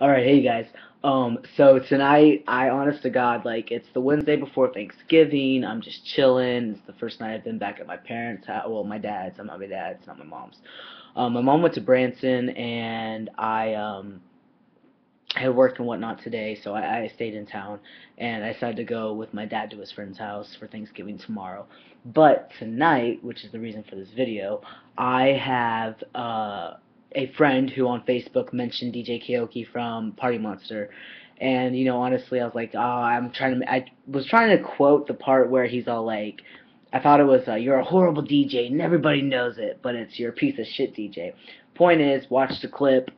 Alright, hey guys. So tonight, I honest to God, like, it's the Wednesday before Thanksgiving. I'm just chilling. It's the first night I've been back at my parents' house. Well, my dad's. I'm not my dad's, not my mom's. My mom went to Branson, and I had work and whatnot today, so I stayed in town, and I decided to go with my dad to his friend's house for Thanksgiving tomorrow. But tonight, which is the reason for this video, I have a friend who on Facebook mentioned DJ Kioki from Party Monster, and honestly, I was like, oh, I was trying to quote the part where he's all like, I thought it was, you're a horrible DJ and everybody knows it, but it's you're a piece of shit DJ. Point is, watch the clip.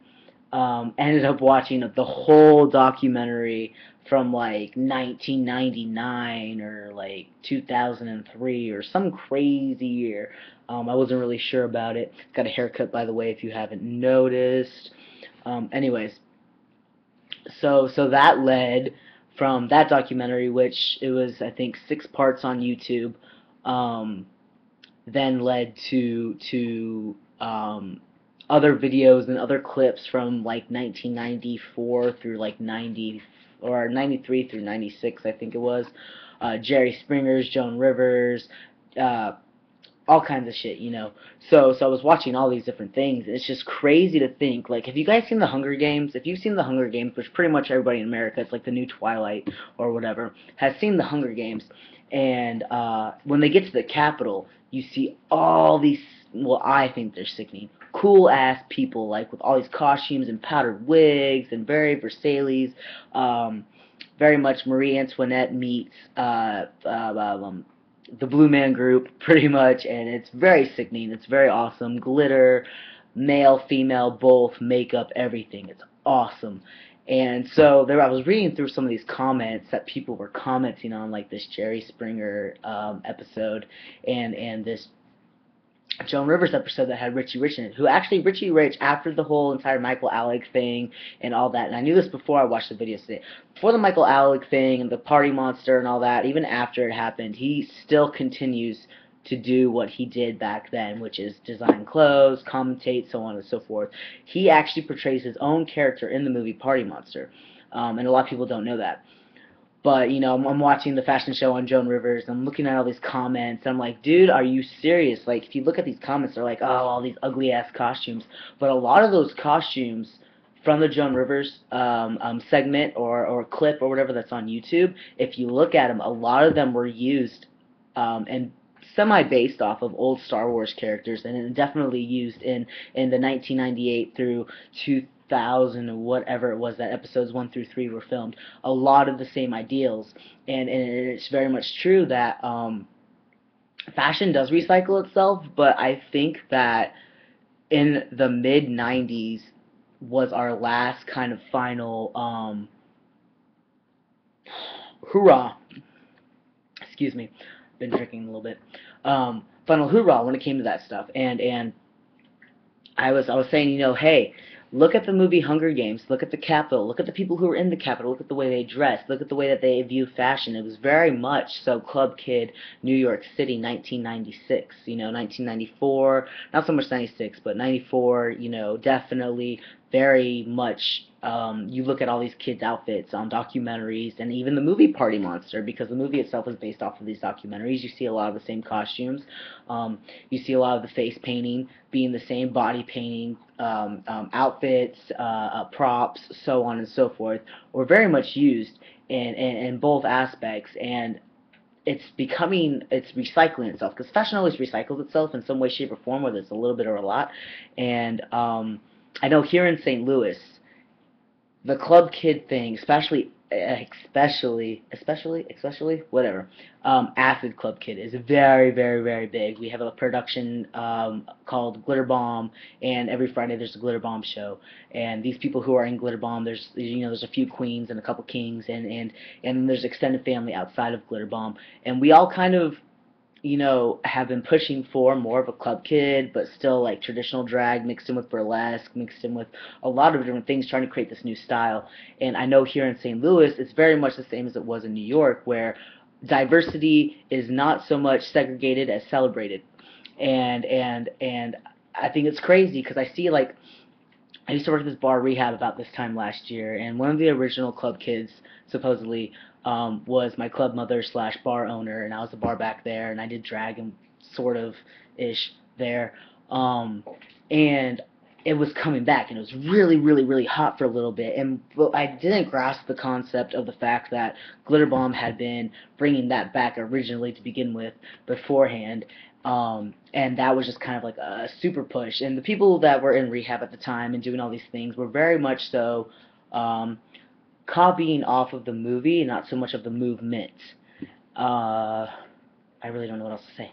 Ended up watching the whole documentary from like 1999 or like 2003 or some crazy year. I wasn't really sure about it. Got a haircut, by the way, if you haven't noticed. Anyways, so that led from that documentary, which it was I think 6 parts on YouTube. Um, then led to other videos and other clips from like 1994 through like 90 or 93 through 96, I think it was. Jerry Springer's, Joan Rivers, uh, all kinds of shit. So I was watching all these different things, and it's just crazy to think. Like, have you guys seen the Hunger Games? If you've seen the Hunger Games, which pretty much everybody in America, it's like the new Twilight or whatever, has seen the Hunger Games, and when they get to the Capitol, you see all these. Well, I think they're sickening. Cool ass people, like with all these costumes and powdered wigs and very Versailles, very much Marie Antoinette meets the Blue Man Group, pretty much, and it's very sickening. It's very awesome. Glitter, male, female, both, makeup, everything. It's awesome. And so there, I was reading through some of these comments that people were commenting on, like this Jerry Springer episode, and this Joan Rivers episode that had Richie Rich in it, who actually Richie Rich, after the whole entire Michael Alec thing and all that, and I knew this before I watched the videos today, before the Michael Alec thing and the Party Monster and all that, even after it happened, he still continues to do what he did back then, which is design clothes, commentate, so on and so forth. He actually portrays his own character in the movie Party Monster, and a lot of people don't know that. But I'm watching the fashion show on Joan Rivers. I'm looking at all these comments. I'm like, dude, are you serious? Like, if you look at these comments, they're like, oh, all these ugly ass costumes. But a lot of those costumes from the Joan Rivers segment or clip or whatever that's on YouTube, if you look at them, a lot of them were used and semi based off of old Star Wars characters, and definitely used in the 1998 through 2000 or whatever it was that episodes 1 through 3 were filmed. A lot of the same ideals, and it's very much true that fashion does recycle itself, but I think that in the mid 90s was our last kind of final hoorah. Excuse me, been drinking a little bit. Final hoorah when it came to that stuff, and I was saying, hey, look at the movie Hunger Games, look at the Capitol, look at the people who were in the Capitol, look at the way they dressed, look at the way that they view fashion. It was very much so Club Kid, New York City, 1996, 1994, not so much 96, but 94, definitely very much. You look at all these kids' outfits on documentaries, and even the movie Party Monster, because the movie itself is based off of these documentaries. You see a lot of the same costumes. You see a lot of the face painting being the same, body painting, outfits, props, so on and so forth, were very much used in both aspects, and it's recycling itself, because fashion always recycles itself in some way, shape, or form, whether it's a little bit or a lot. And I know here in St. Louis, the club kid thing, especially whatever, acid club kid is very, very, very big. We have a production called Glitter Bomb, and every Friday there's a Glitter Bomb show. And these people who are in Glitter Bomb, there's a few queens and a couple kings, and there's extended family outside of Glitter Bomb, and we all kind of have been pushing for more of a club kid, but still like traditional drag mixed in with burlesque, mixed in with a lot of different things, trying to create this new style. And I know here in St. Louis, it's very much the same as it was in New York, where diversity is not so much segregated as celebrated. And I think it's crazy because I see like I used to work at this bar rehab about this time last year, and one of the original club kids, supposedly, was my club mother slash bar owner, and I was the bar back there, and I did drag and sort of ish there, and it was coming back, and it was really, really, really hot for a little bit, and but I didn't grasp the concept of the fact that Glitter Bomb had been bringing that back originally to begin with beforehand, and that was just kind of like a super push. And the people that were in rehab at the time and doing all these things were very much so um, copying off of the movie, not so much of the movement. I really don't know what else to say.